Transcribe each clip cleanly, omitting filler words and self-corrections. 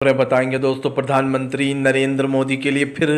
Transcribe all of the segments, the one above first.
खबरें बताएंगे दोस्तों। प्रधानमंत्री नरेंद्र मोदी के लिए फिर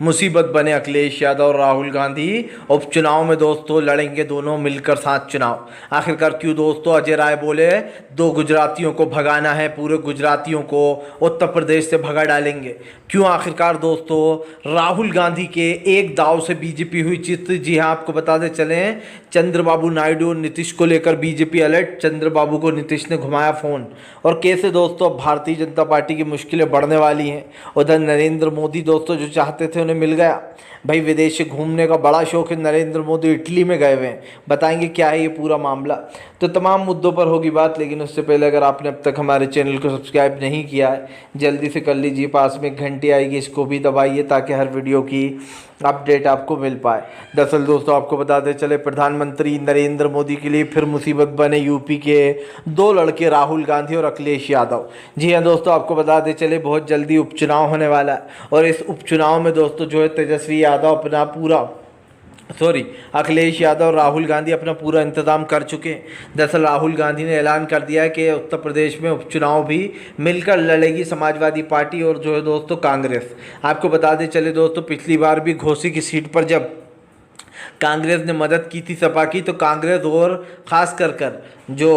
मुसीबत बने अखिलेश यादव और राहुल गांधी। उपचुनाव में दोस्तों लड़ेंगे दोनों मिलकर साथ चुनाव। आखिरकार क्यों दोस्तों? अजय राय बोले दो गुजरातियों को भगाना है, पूरे गुजरातियों को उत्तर प्रदेश से भगा डालेंगे। क्यों आखिरकार दोस्तों? राहुल गांधी के एक दाव से बीजेपी हुई चित। जी हाँ, आपको बताते चलें, चंद्रबाबू नायडू और नीतीश को लेकर बीजेपी अलर्ट। चंद्रबाबू को नीतीश ने घुमाया फोन। और कैसे दोस्तों भारतीय जनता पार्टी की मुश्किलें बढ़ने वाली हैं। उधर नरेंद्र मोदी दोस्तों जो चाहते थे उन्हें मिल गया। भाई विदेश घूमने का बड़ा शौक है नरेंद्र मोदी, इटली में गए हुए हैं। बताएंगे क्या है ये पूरा मामला। तो तमाम मुद्दों पर होगी बात, लेकिन उससे पहले अगर आपने अब तक हमारे चैनल को सब्सक्राइब नहीं किया है जल्दी से कर लीजिए। पास में एक घंटी आएगी, इसको भी दबाइए ताकि हर वीडियो की अपडेट आपको मिल पाए। दरअसल दोस्तों आपको बताते चले, प्रधानमंत्री नरेंद्र मोदी के लिए फिर मुसीबत बने यूपी के दो लड़के राहुल गांधी और अखिलेश यादव। जी हाँ दोस्तों, आपको बताते चले बहुत जल्दी उपचुनाव होने वाला है। और इस उपचुनाव में दोस्तों जो है तेजस्वी यादव अपना पूरा अखिलेश यादव और राहुल गांधी अपना पूरा इंतजाम कर चुके हैं। दरअसल राहुल गांधी ने ऐलान कर दिया है कि उत्तर प्रदेश में उपचुनाव भी मिलकर लड़ेगी समाजवादी पार्टी और जो है दोस्तों कांग्रेस। आपको बताते चले दोस्तों, पिछली बार भी घोसी की सीट पर जब कांग्रेस ने मदद की थी सपा की, तो कांग्रेस और ख़ास कर जो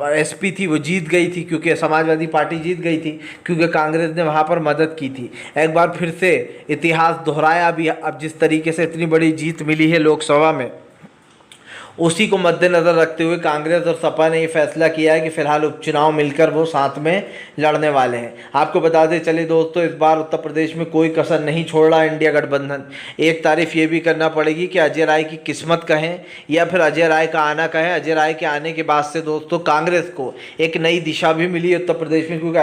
एसपी थी वो जीत गई थी, क्योंकि समाजवादी पार्टी जीत गई थी क्योंकि कांग्रेस ने वहाँ पर मदद की थी। एक बार फिर से इतिहास दोहराया भी। अब जिस तरीके से इतनी बड़ी जीत मिली है लोकसभा में, उसी को मद्देनज़र रखते हुए कांग्रेस और सपा ने ये फैसला किया है कि फिलहाल उपचुनाव मिलकर वो साथ में लड़ने वाले हैं। आपको बताते चले दोस्तों, इस बार उत्तर प्रदेश में कोई कसर नहीं छोड़ रहा इंडिया गठबंधन। एक तारीफ ये भी करना पड़ेगी कि अजय राय की किस्मत कहें या फिर अजय राय का आना कहें, अजय राय के आने के बाद से दोस्तों कांग्रेस को एक नई दिशा भी मिली है उत्तर प्रदेश में, क्योंकि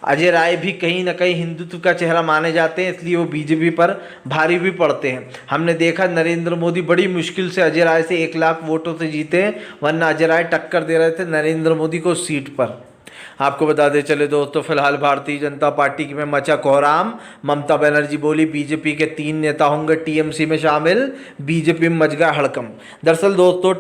अजय राय भी कहीं ना कहीं हिंदुत्व का चेहरा माने जाते हैं, इसलिए वो बीजेपी पर भारी भी पड़ते हैं। हमने देखा नरेंद्र मोदी बड़ी मुश्किल से अजय राय से 1 लाख वोटों से जीते, वरना अजय राय टक्कर दे रहे थे नरेंद्र मोदी को सीट पर। आपको बताते चले दोस्तों, फिलहाल भारतीय जनता पार्टी में मचा कोहराम। ममता बनर्जी बोली बीजेपी के 3 नेता होंगे टीएमसी में शामिल, बीजेपी में मच गया हड़कंप। दरअसल दोस्तों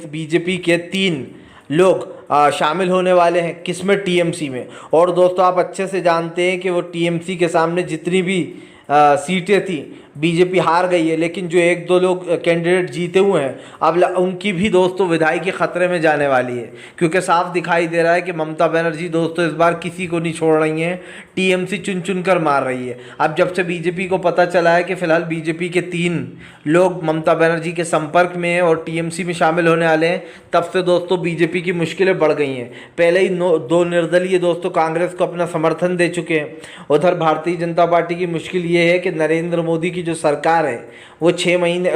बीजेपी के 3 लोग शामिल होने वाले हैं, किसमें? टीएमसी में। और दोस्तों आप अच्छे से जानते हैं कि वो टीएमसी के सामने जितनी भी सीटें थी बीजेपी हार गई है, लेकिन जो 1-2 लोग कैंडिडेट जीते हुए हैं अब उनकी भी दोस्तों विधायकी खतरे में जाने वाली है, क्योंकि साफ दिखाई दे रहा है कि ममता बनर्जी दोस्तों इस बार किसी को नहीं छोड़ रही हैं, टीएमसी चुन चुन कर मार रही है। अब जब से बीजेपी को पता चला है कि फिलहाल बीजेपी के 3 लोग ममता बनर्जी के संपर्क में हैं और टीएमसी में शामिल होने वाले हैं, तब से दोस्तों बीजेपी की मुश्किलें बढ़ गई हैं। पहले ही 2 निर्दलीय दोस्तों कांग्रेस को अपना समर्थन दे चुके हैं। उधर भारतीय जनता पार्टी की मुश्किल ये है कि नरेंद्र मोदी की जो सरकार है वो 6 महीने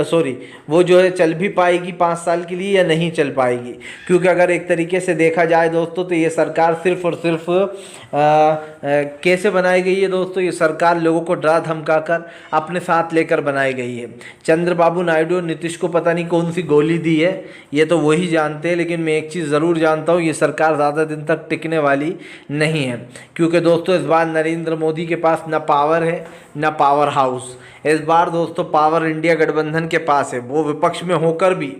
वो जो है चल भी पाएगी 5 साल के लिए या नहीं चल पाएगी। क्योंकि अगर एक तरीके से देखा जाए दोस्तों तो ये सरकार सिर्फ और सिर्फ कैसे बनाई गई है दोस्तों? ये सरकार लोगों को डरा धमका कर अपने साथ लेकर बनाई गई है। चंद्रबाबू नायडू और नीतीश को पता नहीं कौन सी गोली दी है, ये तो वही जानते हैं, लेकिन मैं एक चीज़ ज़रूर जानता हूँ, ये सरकार ज़्यादा दिन तक टिकने वाली नहीं है। क्योंकि दोस्तों इस बार नरेंद्र मोदी के पास ना पावर है ना पावर हाउस। इस बार दोस्तों पावर इंडिया गठबंधन के पास है, वो विपक्ष में होकर भी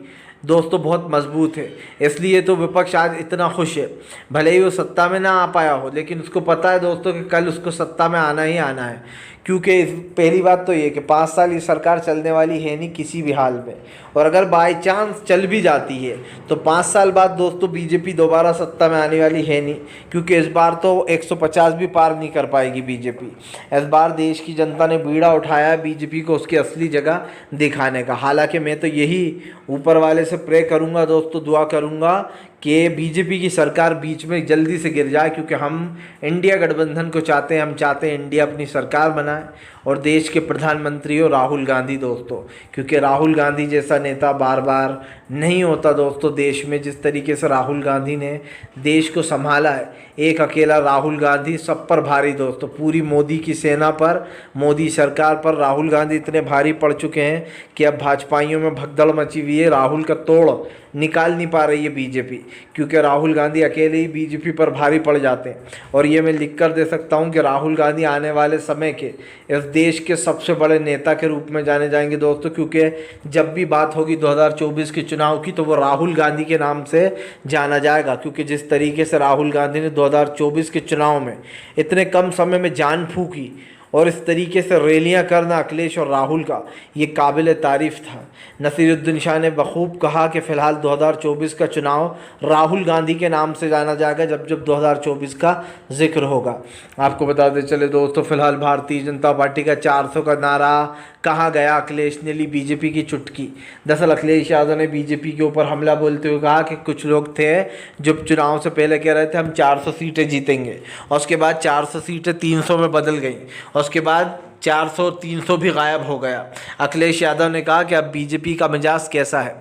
दोस्तों बहुत मजबूत है। इसलिए तो विपक्ष आज इतना खुश है, भले ही वो सत्ता में ना आ पाया हो, लेकिन उसको पता है दोस्तों कि कल उसको सत्ता में आना ही आना है। क्योंकि पहली बात तो ये कि 5 साल ये सरकार चलने वाली है नहीं किसी भी हाल में, और अगर बाई चांस चल भी जाती है तो 5 साल बाद दोस्तों बीजेपी दोबारा सत्ता में आने वाली है नहीं, क्योंकि इस बार तो 150 भी पार नहीं कर पाएगी बीजेपी। इस बार देश की जनता ने बीड़ा उठाया बीजेपी को उसकी असली जगह दिखाने का। हालांकि मैं तो यही ऊपर वाले से प्रे करूँगा दोस्तों, दुआ करूँगा कि बीजेपी की सरकार बीच में जल्दी से गिर जाए, क्योंकि हम इंडिया गठबंधन को चाहते हैं। हम चाहते हैं इंडिया अपनी सरकार बनाए और देश के प्रधानमंत्री हो राहुल गांधी दोस्तों, क्योंकि राहुल गांधी जैसा नेता बार बार नहीं होता दोस्तों देश में। जिस तरीके से राहुल गांधी ने देश को संभाला है, एक अकेला राहुल गांधी सब पर भारी दोस्तों, पूरी मोदी की सेना पर, मोदी सरकार पर राहुल गांधी इतने भारी पड़ चुके हैं कि अब भाजपाइयों में भगदड़ मची हुई है। राहुल का तोड़ निकाल नहीं पा रही है बीजेपी, क्योंकि राहुल गांधी अकेले ही बीजेपी पर भारी पड़ जाते हैं। और ये मैं लिख कर दे सकता हूँ कि राहुल गांधी आने वाले समय के इस देश के सबसे बड़े नेता के रूप में जाने जाएंगे दोस्तों, क्योंकि जब भी बात होगी 2024 के चुनाव की तो वो राहुल गांधी के नाम से जाना जाएगा। क्योंकि जिस तरीके से राहुल गांधी ने 2024 के चुनाव में इतने कम समय में जान फूकी और इस तरीके से रैलियां करना अखिलेश और राहुल का ये काबिल तारीफ़ था। नसीरुद्दीन शाह ने बखूब कहा कि फ़िलहाल 2024 का चुनाव राहुल गांधी के नाम से जाना जाएगा जब जब 2024 का जिक्र होगा। आपको बताते चले दोस्तों, फ़िलहाल भारतीय जनता पार्टी का 400 का नारा कहाँ गया, अखिलेश ने ली बीजेपी की चुटकी। दरअसल अखिलेश यादव ने बीजेपी के ऊपर हमला बोलते हुए कहा कि कुछ लोग थे जो चुनाव से पहले कह रहे थे हम 400 सीटें जीतेंगे, और उसके बाद 400 सीटें 300 में बदल गई, और उसके बाद 400 300 भी गायब हो गया। अखिलेश यादव ने कहा कि अब बीजेपी का मिजाज कैसा है।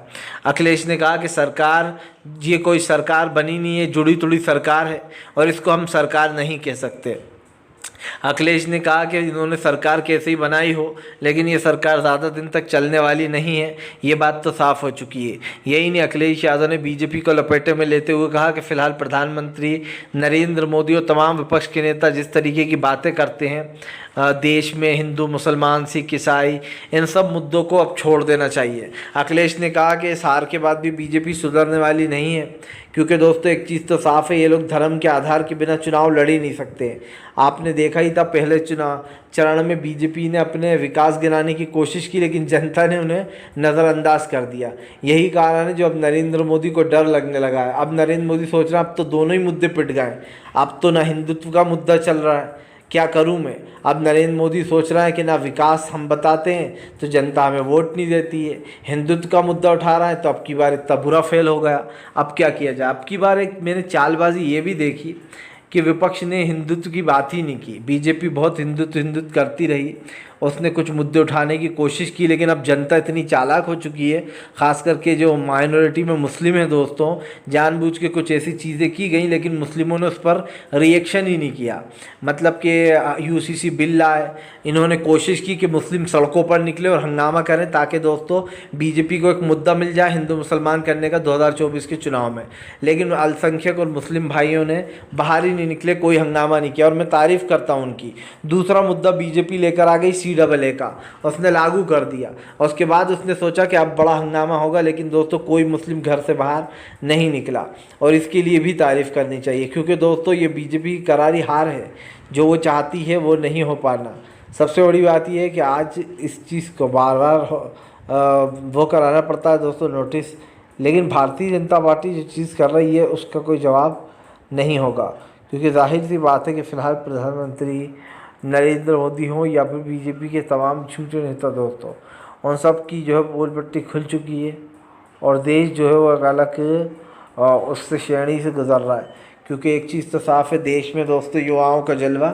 अखिलेश ने कहा कि सरकार, ये कोई सरकार बनी नहीं है, जुड़ी तुड़ी सरकार है और इसको हम सरकार नहीं कह सकते। अखिलेश ने कहा कि इन्होंने सरकार कैसे ही बनाई हो, लेकिन ये सरकार ज़्यादा दिन तक चलने वाली नहीं है, ये बात तो साफ़ हो चुकी है। यही नहीं, अखिलेश यादव ने बीजेपी को लपेटे में लेते हुए कहा कि फ़िलहाल प्रधानमंत्री नरेंद्र मोदी और तमाम विपक्ष के नेता जिस तरीके की बातें करते हैं देश में हिंदू मुसलमान सिख ईसाई, इन सब मुद्दों को अब छोड़ देना चाहिए। अखिलेश ने कहा कि इस हार के बाद भी बीजेपी सुधरने वाली नहीं है, क्योंकि दोस्तों एक चीज़ तो साफ़ है, ये लोग धर्म के आधार के बिना चुनाव लड़ ही नहीं सकते। आपने देखा ही था पहले चुनाव चरण में बीजेपी ने अपने विकास गिनाने की कोशिश की, लेकिन जनता ने उन्हें नज़रअंदाज कर दिया। यही कारण है जो अब नरेंद्र मोदी को डर लगने लगा है। अब नरेंद्र मोदी सोच रहा है अब तो दोनों ही मुद्दे पिट गए, अब तो ना हिंदुत्व का मुद्दा चल रहा है, क्या करूं मैं। अब नरेंद्र मोदी सोच रहा है कि ना विकास हम बताते हैं तो जनता हमें वोट नहीं देती है, हिंदुत्व का मुद्दा उठा रहा है तो अब की बार इतना बुरा फेल हो गया, अब क्या किया जाए। अब की बार एक मैंने चालबाजी ये भी देखी कि विपक्ष ने हिंदुत्व की बात ही नहीं की। बीजेपी बहुत हिंदुत्व करती रही, उसने कुछ मुद्दे उठाने की कोशिश की, लेकिन अब जनता इतनी चालाक हो चुकी है, ख़ास करके जो माइनॉरिटी में मुस्लिम हैं दोस्तों, जानबूझ के कुछ ऐसी चीज़ें की गई लेकिन मुस्लिमों ने उस पर रिएक्शन ही नहीं किया। मतलब कि यूसीसी बिल लाए, इन्होंने कोशिश की कि मुस्लिम सड़कों पर निकले और हंगामा करें ताकि दोस्तों बीजेपी को एक मुद्दा मिल जाए हिंदू मुसलमान करने का 2024 के चुनाव में, लेकिन अल्पसंख्यक और मुस्लिम भाइयों ने बाहर ही नहीं निकले, कोई हंगामा नहीं किया, और मैं तारीफ़ करता हूँ उनकी। दूसरा मुद्दा बीजेपी लेकर आ गई CAA का, उसने लागू कर दिया और उसके बाद उसने सोचा कि अब बड़ा हंगामा होगा, लेकिन दोस्तों कोई मुस्लिम घर से बाहर नहीं निकला, और इसके लिए भी तारीफ़ करनी चाहिए, क्योंकि दोस्तों ये बीजेपी की करारी हार है, जो वो चाहती है वो नहीं हो पाना। सबसे बड़ी बात यह है कि आज इस चीज़ को बार बार वो कराना पड़ता है दोस्तों नोटिस, लेकिन भारतीय जनता पार्टी जो चीज़ कर रही है उसका कोई जवाब नहीं होगा, क्योंकि जाहिर सी बात है कि फ़िलहाल प्रधानमंत्री नरेंद्र मोदी हों या फिर बीजेपी के तमाम झूठे नेता दोस्तों, उन सब की जो है पोल पट्टी खुल चुकी है और देश जो है वो एक अलग उससे श्रेणी से गुजर रहा है। क्योंकि एक चीज़ तो साफ़ है, देश में दोस्तों युवाओं का जलवा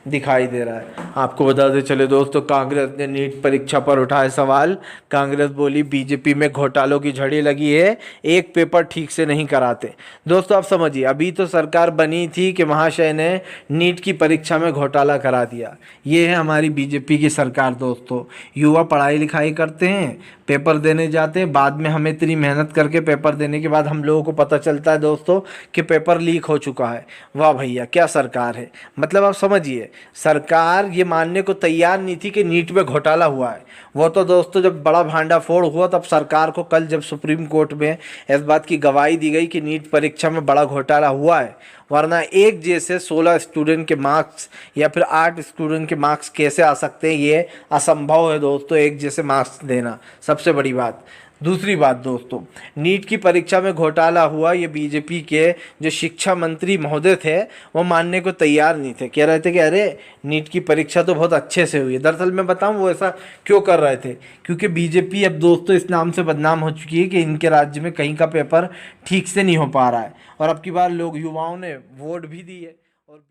दिखाई दे रहा है। आपको बताते चले दोस्तों, कांग्रेस ने नीट परीक्षा पर उठाए सवाल। कांग्रेस बोली बीजेपी में घोटालों की झड़ी लगी है, एक पेपर ठीक से नहीं कराते। दोस्तों आप समझिए, अभी तो सरकार बनी थी कि महाशय ने नीट की परीक्षा में घोटाला करा दिया। ये है हमारी बीजेपी की सरकार दोस्तों। युवा पढ़ाई लिखाई करते हैं, पेपर देने जाते हैं, बाद में हमें इतनी मेहनत करके पेपर देने के बाद हम लोगों को पता चलता है दोस्तों कि पेपर लीक हो चुका है। वाह भैया क्या सरकार है। मतलब आप समझिए, सरकार ये मानने को तैयार नहीं थी कि नीट में घोटाला हुआ है। वो तो दोस्तों जब बड़ा भांडाफोड़ हुआ तब सरकार को, कल जब सुप्रीम कोर्ट में इस बात की गवाही दी गई कि नीट परीक्षा में बड़ा घोटाला हुआ है, वरना एक जैसे 16 स्टूडेंट के मार्क्स या फिर 8 स्टूडेंट के मार्क्स कैसे आ सकते हैं, ये असंभव है दोस्तों एक जैसे मार्क्स देना, सबसे बड़ी बात। दूसरी बात दोस्तों, नीट की परीक्षा में घोटाला हुआ, ये बीजेपी के जो शिक्षा मंत्री महोदय थे वो मानने को तैयार नहीं थे। कह रहे थे कि अरे नीट की परीक्षा तो बहुत अच्छे से हुई है। दरअसल मैं बताऊं वो ऐसा क्यों कर रहे थे, क्योंकि बीजेपी अब दोस्तों इस नाम से बदनाम हो चुकी है कि इनके राज्य में कहीं का पेपर ठीक से नहीं हो पा रहा है, और अब की बार लोग युवाओं ने वोट भी दी है और